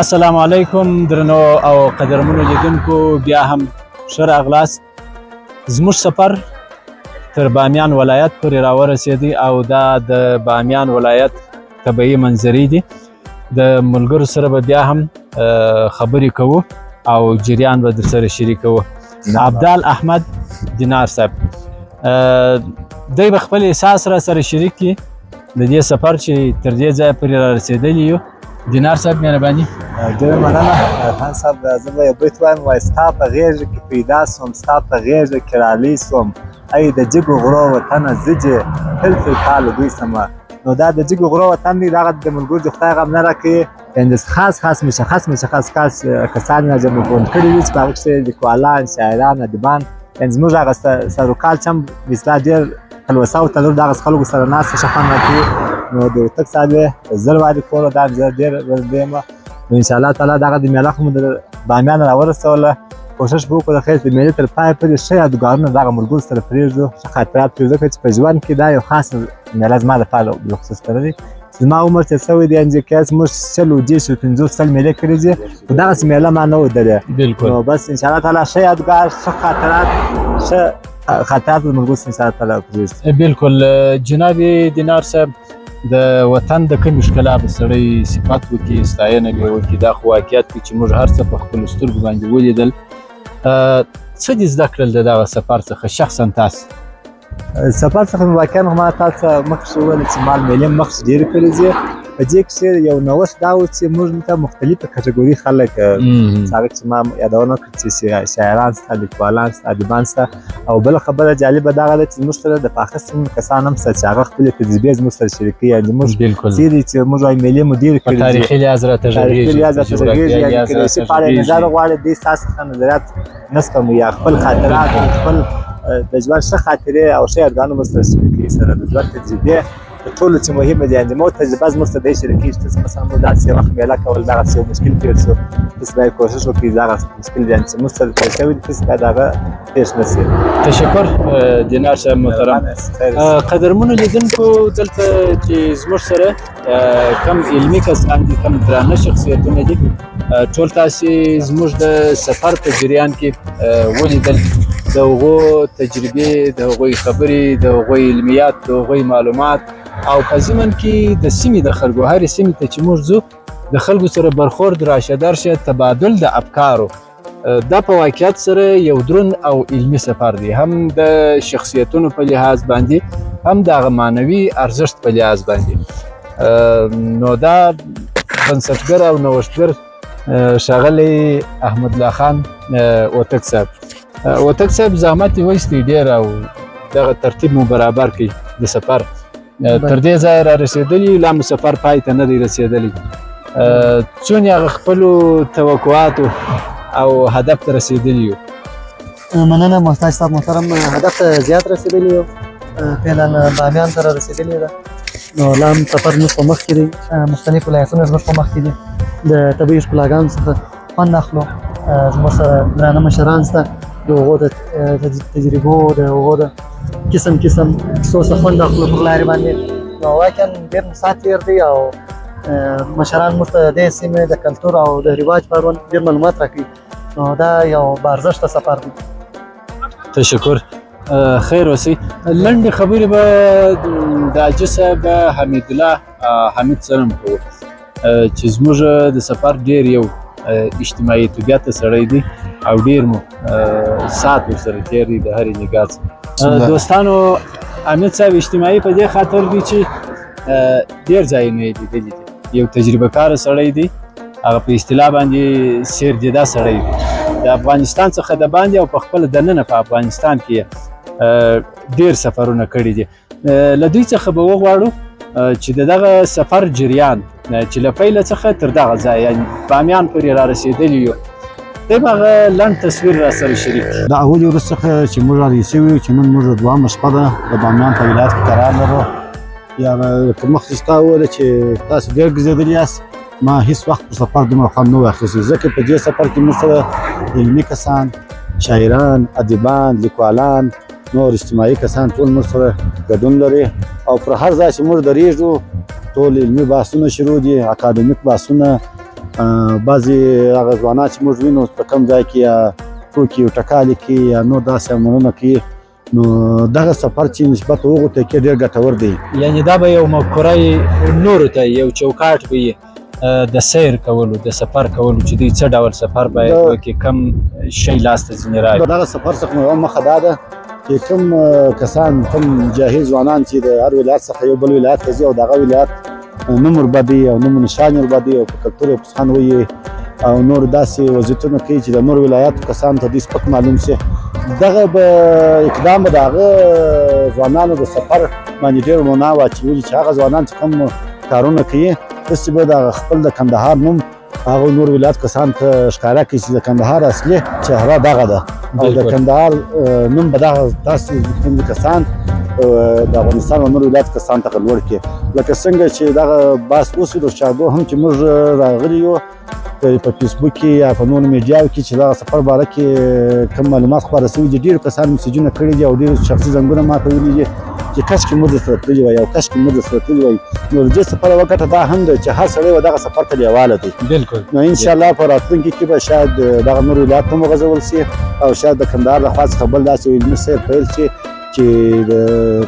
السلام علیکم درنو او قدرمنو لیدونکو، بیا هم ښه راغلاست. زموږ سفر تر بامیان ولایت پورې راورسېدی او دا د بامیان ولایت طبیعي منظرې دي. د ملګرو سره به بیا هم خبرې کوو او جریان به درسره شریکوو. عبدال احمد دینار صاحب دی به خپل احساس را سره شریک کړي د دې سفر چې تر دې ځایه پورې رارسېدلي یو. دینار صاحب مهرباني. ډېره مننه خان صاحب. زه به یو بیت وایم، وایي ستا په غېږه کې پیدا سوم، ستا په غېږه کې رالی سوم، ای د جګو غرو وطنه زه چې تل تل تا له دوی سمه. نو دا د جګو غرو وطن دی، دغه د ملګرو د خدای غم نه راکوي. یعنې خاص مشخص کسان یې جمع کړي دي چې په هغه کښې لیکوالان، شاعران، ادیبان، یعنې زموږ هغه سروکال چې هم بسلا ډېر تلوسه او تلور دغسې خلکو سره ناسته ښه خوند راکوي. نو د هوتک صاحب یې زر وارې کوله، دا زه ډېر ورته یم. نو انشاءالله تعالی دغه د میله خو مو د بامیان راورسوله. کوشش به وکړو د خیر د میلې تر پایه پورې ښه یادګارونه دغه ملګرو سره پرېږدو، ښه خاطرات پرېږدو، ځکه چې په ژوند کې دا یو خاص میله زما لپاره بخصوص دی. زما عمر تېر شوی دی، انجکیاس موږ 50 میلې کړې دي، خو دغسې میله ما نه و لیدلې. نو بس انشاءالله تعالی ښه یادګار، ښه خاطرات د ملګرو سره انشاءالله تعالی پرېږدو. بلکل جناب دینار صاحب، د وطن د کومې ښکلا به سړی صفت وکړي، ستاینه به یې وکړي. دا خو واقعیت دی چې موږ هر څه په خپلو سترګو باندې ولیدل. څه دې زده کړل د دغه سفر څخه شخصا تاسو؟ سفر څخه مې واقعا ما تاسو ته مخکې وویل چې ما میلې مخکې ډېرې کړې دي. په دې کښې یو نوښت دا و چې موږ ته مختلفه کټګوري خلک هغه چې ما یادونه وکړه چې شاعران شته، لیکوالان شته، ادیبان شته. او بله خبره جالبه دغه ده چې زموږ سره د پاخه سیمې کسان هم شته چې هغه خپلې تجربې زموږ سره شریکوي. یعنې موږ څه دي چې موږ وایي میلې مو ډېرې کړې دي، په تاریخي لحاظ راته غږېږي، یعنې کیدای شي په اړه یې نظر غواړي، دوی ستاسو څخه نظریات نسپمو یا خپل خاطرات، خپل د ژوند ښه خاطرې او ښه یادګارونه مو سره شریکوي، سره د ژوند تجربې د ټولو چې مهمه دي. یعنې مو تجربه زموږ سره دی شریکوي چې تاسو مثلا مو داسې یو وخت میله کول، دغسې یو مشکل تېر شو، تاسو باید کوشش وکړئ دغه مشکل یعنې چې موږ سره تېر شوي دي تاسو باید هغه پېښ نه شي. تشکر دینار صاحب محترم. قدرمنو لیدونکو، دلته چې زموږ سره کم علمي کسان دي، کم درانه شخصیتونه دي، ټول تاسې زموږ د سفر په جریان کې ولیدل د هغو تجربې، د هغوی خبرې، د هغوی علمیات، د هغوی معلومات، او په ضمن کې د سیمې د خلکو، هرې سیمې ته چې موږ ځو د خلکو سره برخورد، راشه درشه، تبادل د افکارو. دا په واقعیت سره یو دروند او علمي سفر دی، هم د شخصیتونو په لحاظ باندې، هم د هغه معنوي ارزښت په لحاظ باندې. نو دا بنسټګر او نوښتګر ښاغلی احمد الله خان هوتک صاحب. هوتک صاحب زحمت یې وایستی ډېر او دغه ترتیب مو برابر کړي د سفر. تر دې ځایه را رسېدلي، لا مو سفر پای ته نه دی رسېدلی. څونې هغه خپلو توقعاتو او هدف ته رسېدلي یو؟ مننه محتاج صاحب محترم. هدف ته زیات رسېدلي یو، فعلا بامیان ته را رسېدلي ده. نو لا هم سفر زموږ په مخکې دی، مختلف ولایتونه زموږ په مخکې دي. د طبیعي ښکلاګانو څخه خوند اخلو. زموږ سره درانه مشران شته، د هغو د تجربو، د هغو د قسم کیسو څخه خوند اخلو پر لارې باندې. نو واقعا ډېر ساعت تېر دی او مشران موږ ته د دې سیمې د کلتور او د رواج په اړوند ډېر معلومات راکوي. نو دا یو بارزښته سفر دی. تشکر. خیر اوسئ. لنډې خبرې به د حاجي صاحب حمید الله حمید سره هم کوو. چې زموږ د سفر ډېر یو اجتماعي طبیعته سړی دی او ډېر مو ساعت ورسره تېر دی د هرې نګاه څخه. دوستانو حمید صاحب اجتماعي په دې خاطر دی چې ډېر ځایونه یې لیدلي دي. یو تجربه کاره سړی دی، هغه په اصطلاح باندې سیردیده سړی دی. د افغانستان څخه د باندې او په خپله دننه په افغانستان کې ډېر سفرونه کړي دي. له دوی څخه به وغواړو چې د دغه سفر جریان چې له پیله څخه تر دغه ځای یعنې بامیان پورې را رسېدلي یو، دی به هغه لنډ تصویر را سره شریک کړي. د اولې ورځ څخه چې موږ را رسېدلي یو چې نن موږ دوهمه شپه ده د بامیان په ولایت کې قرار لرو. یا که مخکې ستا وویله چې تاسو ډېر ګرځېدلي یاست، ما هېڅ وخت په سفر دومره خوند نه و اخیستی، ځکه په دې سفر کې موږ سره علمي کسان، شاعران، ادیبان، لیکوالان، نور اجتماعي کسان ټول موږ سره ګډون لري. او پر هر ځای چې موږ درېږو ټول علمي بحثونه شروع دي، اکاډمیک بحثونه. بعضې هغه ځوانان چې موږ وینو په کوم ځای کې یا ټوکې او ټکالې کوي یا نور داسې عملونه کوي، نو دغه سفر چې نسبت هغو ته کې ډېر ګټور دی. یعنې دا به یو مفکوره نورو ته یو چوکاټ به یې د سیر کولو، د سفر کولو چې دوی څه ډول سفر باید وکړي، کم شی لاسته ځینې راوړي. دغه سفر څخه یوه مخه دا ده چې کوم کسان، کوم جاهل ځوانان چې د هر ولایت څخه یو بل ولایت ته ځي او دغه ولایت نوم وربادي او نوم نشان وربادي او په کلتور یې پسخان وایي او نور داسې وضعیتونه کوي چې د نور ولایاتو کسانو ته دوی سپک معلوم شي، دغه به اقدام به د هغه ځوانانو د سفر باندې ډېر منا واچولي چې هغه ځوانان چې کوم کارونه کوي داسې به د خپل د کندهار نوم هغه نور ولایت کسانو ته ښکاره کړي چې د کندهار اصلي چهره دغه ده او د کندهار نوم به دغه داسې کسان د افغانستان او نور ولایت کسانو ته لوړ کړي. لکه څنګه چې دغه بحث وشو د شاګو هم چې موږ راغلي یو په فیسبوک کې یا په نورو میډیاو کې چې دغه سفر باره کې کوم معلومات خپاره شوي دي، ډېرو کسانو میسیجونه کړي دي او ډېرو شخصي زنګونه ماته ویلي دي چې کاشکې موږ درسره تللي وای او کاشکې موږ درسره تللي وای. نو د دې سفر یوه ګټه دا هم ده چې هر سړی به دغه سفر ته لیواله دی. بلکل. نو انشاءالله په راتلونکي کې به شاید دغه نور ولایت هم وغځول شي او شاید د کندهار له خوا څخه بل داسې علمي سیر پیل شي چې د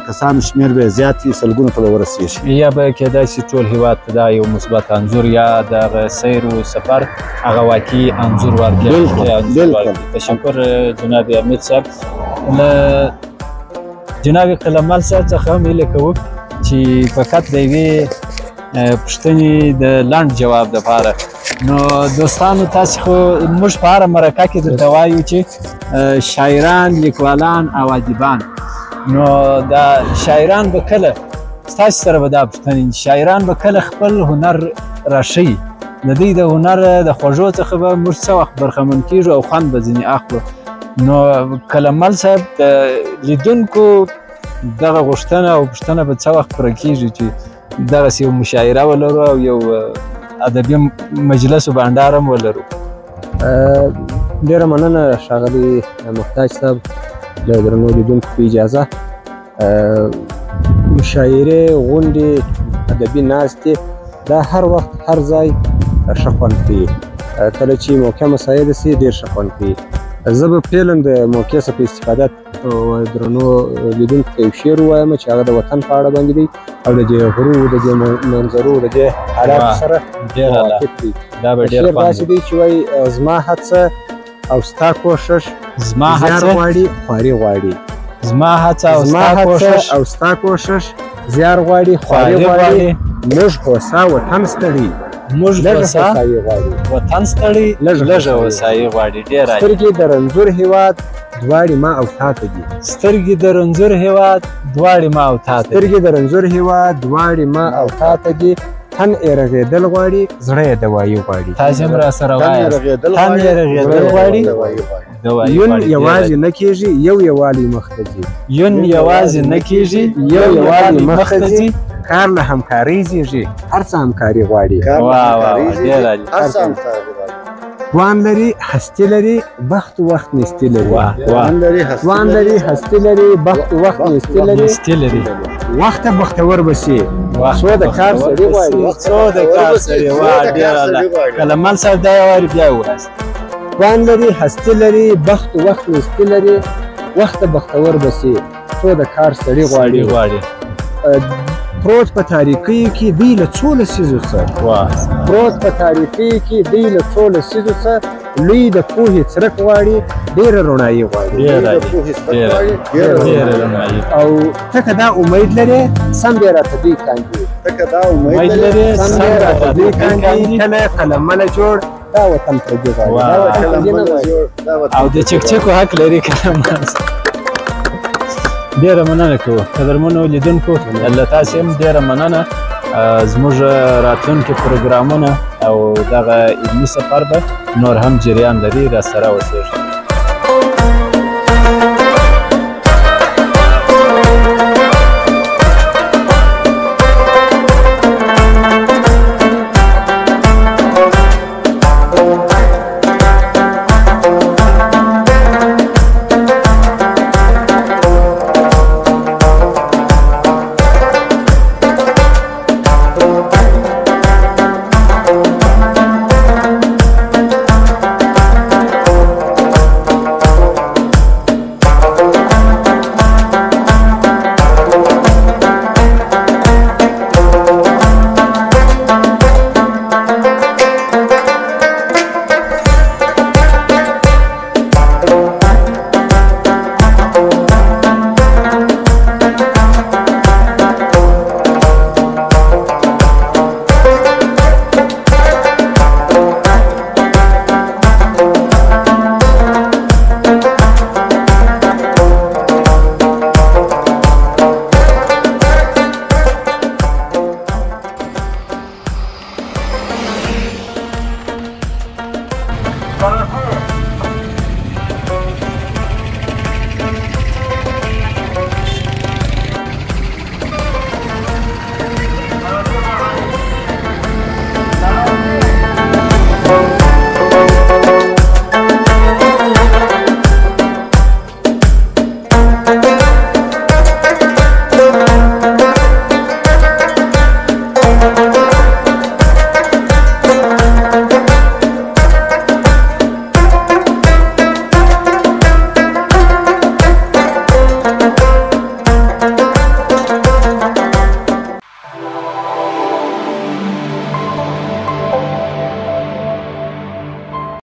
کسانو شمېر به زیات وي، سلګونو ته به ورسېږي. یا به کېدای شي ټول هېواد ته دا یو مثبت انځور یا دغه سیر و سفر هغه واقعي انځور ورکړي. تشکر جناب حمید صاحب. له جناب قلموال صاحب څخه هم هیله کوو چې فقط د یوې پوښتنې د لنډ جواب دپاره. نو دوستانو تاسې خو موږ په هره مرکه کې درته وایو چې شاعران، لیکوالان او ادیبان، نو دا شاعران به کله ستاسې سره به دا پوښتنې شاعران به کله خپل هنر راښیي، د دوی د هنر د خوږو څخه به موږ څه وخت برخمن کېږو او خوند به ځینې اخلو. نو قلموال صاحب د لیدونکو دغه غوښتنه او پوښتنه به څه وخت پوره کېږي چې دغسې یو مشاعره ولرو او یو ادبي مجلس و بانډار هم ولرو؟ ډېره مننه ښاغلي محتاج صاحب له درنو لیدونکو په اجازه. مشاعرې، غونډې، ادبي ناستې دا هر وخت هر ځای ښه خوند کوي. کله چې موقع مساعده شي ډېر ښه خوند کوي. زه به فعلا د موقع څخه په استفاده درنو لیدونکو ته یو شعر ووایم چې هغه د وطن په اړه باندې دی او د دې غرو، د دې منظرو، د دې حالاتو سره موافق دی. شعر داسې دی چې وایي زما هڅه او ستا کوښښ زیار غواړي خواري غواړي. زما هڅه او ستا کوښښ زیار غواړي خواري غواړي. موږ هوسا وطن ستړي، موږ هوسا وطن ستړي، لږه هوسایي غواړي. ډېر سترګې د رنځور هېواد دواړې ما او تا ته دي. سترګې د رنځور هېواد دواړې ما او تا ته دي. سترګې د رنځور هېواد دواړې ما او تا ته دي. تن یې رغېدل غواړي، زړه یې دوایي غواړي. تاسې هم راسره وایاست تن یې رغېدل غواړي، یون یوازې نه کېږي، یو یووالی مخ ته ځي. یون یوازې نه کېږي، یو یووالی مخ ته ځي. کار له همکارۍ زېږي، هر څه همکاري غواړي. توان لري، هستي لري، بخت و وخت نیستي لري. توان لري، هستي لري، بخت و وخت نیستي لري. وخت بختور بشي، څو د کار سړي غواړي. څو د کار سړي غواړي. ډېر الله. قلموال صاحب دا یو وارې بیا ووایاست. توان لري، هستي لري، بخت و وخت نیستي لري. وخت بختور بشي، څو د کار سړي غواړي. پروت په تاریکۍ کې دوی له څو لسیزو څخه پروت په تاریکۍ کې دوی له څو لسیزو څخه لوی د پوهې څرک غواړي ډېره رڼایي غواړي او ته که دا امید لرې سم بیا راته دوی کاندي امید لرې سم بیا راته دوی کاندي کله قلمله جوړ دا وطن پردي غواړي او د چکچکو حق لري قلمله ډیره مننه کوو قدرمنو لیدونکو له تاسې هم ډیره مننه زموږ راتلونکي پروګرامونه او دغه علمي سفر به نور هم جریان لري راسره اوسئ